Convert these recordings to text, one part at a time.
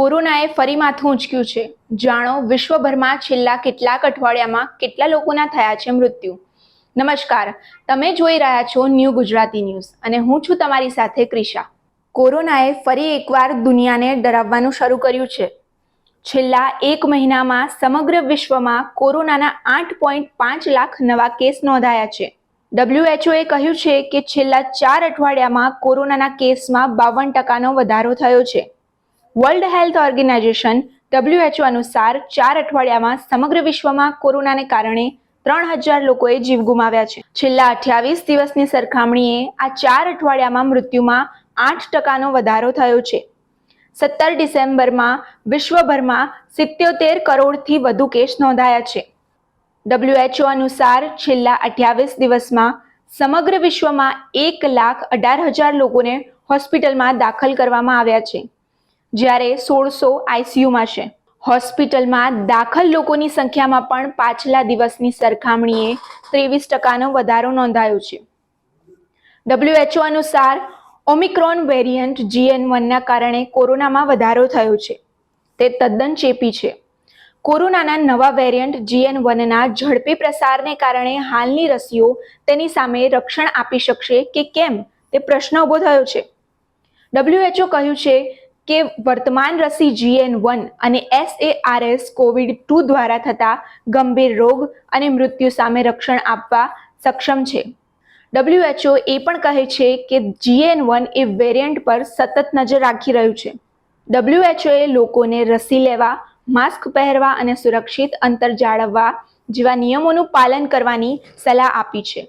કોરોનાએ ફરી માથું ઉંચક્યું છે। જાણો વિશ્વભરમાં છેલ્લા કેટલાક અઠવાડિયામાં કેટલા લોકોના થયા છે મૃત્યુ। નમસ્કાર, તમે જોઈ રહ્યા છો ન્યૂ ગુજરાતી ન્યૂઝ અને હું છું તમારી સાથે ક્રિશા। કોરોનાએ ફરી એકવાર દુનિયાને ડરાવવાનું શરૂ કર્યું છે। છેલ્લા એક મહિનામાં સમગ્ર વિશ્વમાં કોરોનાના 8.5 લાખ નવા કેસ નોંધાયા છે। WHOએ કહ્યું છે કે છેલ્લા 4 અઠવાડિયામાં કોરોનાના કેસમાં 52% વધારો થયો છે। વર્લ્ડ હેલ્થ ઓર્ગેનાઇઝેશન WHO અનુસાર 4 અઠવાડિયામાં સમગ્ર વિશ્વમાં કોરોનાને કારણે 3000 લોકોએ જીવ ગુમાવ્યા છે। છેલ્લા 28 દિવસની સરખામણીએ આ 4 અઠવાડિયામાં મૃત્યુમાં 8%નો વધારો થયો છે। 17 ડિસેમ્બરમાં વિશ્વભરમાં 77 કરોડથી વધુ કેસ નોંધાયા છે। WHO અનુસાર છેલ્લા 28 દિવસમાં સમગ્ર વિશ્વમાં 1,18,000 લોકોને હોસ્પિટલમાં દાખલ કરવામાં આવ્યા છે, જ્યારે 1600 ICUમાં છે। હોસ્પિટલમાં દાખલ લોકોની સંખ્યામાં પણ પાછલા દિવસની સરખામણીએ 23%નો વધારો નોંધાયો છે। WHO અનુસાર ઓમિક્રોન વેરિયન્ટ GN1ના કારણે કોરોનામાં વધારો થયો છે। તે તદ્દન ચેપી છે। કોરોનાના નવા વેરિયન્ટ GN1ના ઝડપી પ્રસારને કારણે હાલની રસીઓ તેની સામે રક્ષણ આપી શકશે કે કેમ તે પ્રશ્ન ઊભો થયો છે। WHO કહ્યું છે કે વર્તમાન રસી GN1 અને SARS-CoV-2 દ્વારા થતા ગંભીર રોગ અને મૃત્યુ સામે રક્ષણ આપવા સક્ષમ છે। WHO એ પણ કહે છે કે GN1 એ વેરિયન્ટ પર સતત નજર રાખી રહ્યું છે। WHOએ લોકોને રસી લેવા, માસ્ક પહેરવા અને સુરક્ષિત અંતર જાળવવા જેવા નિયમોનું પાલન કરવાની સલાહ આપી છે,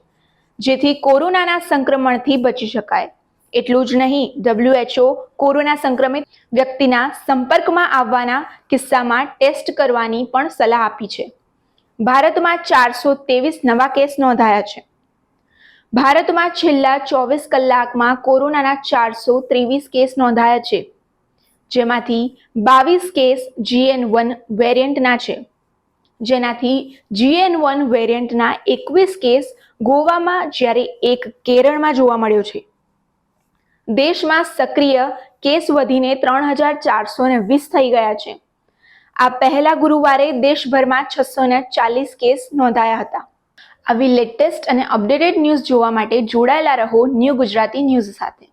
જેથી કોરોનાના સંક્રમણથી બચી શકાય। એટલું જ નહીં, WHO કોરોના સંક્રમિત વ્યક્તિના સંપર્કમાં આવવાના કિસ્સામાં ટેસ્ટ કરવાની પણ સલાહ આપી છે। ભારતમાં 423 નવા કેસ નોંધાયા છે। ભારતમાં છેલ્લા 24 કલાકમાં કોરોનાના 423 કેસ નોંધાયા છે, જેમાંથી 22 કેસ GN1 વેરિયન્ટના છે, જેનાથી GN1 વેરિયન્ટના 21 કેસ ગોવામાં જ્યારે એક કેરળમાં જોવા મળ્યો છે। દેશમાં સક્રિય કેસ વધીને 3420 થઈ ગયા છે। આ પહેલા ગુરુવારે દેશભરમાં 640 કેસ નોંધાયા હતા। આવી લેટેસ્ટ અને અપડેટેડ ન્યૂઝ જોવા માટે જોડાયેલા રહો ન્યૂ ગુજરાતી ન્યૂઝ સાથે।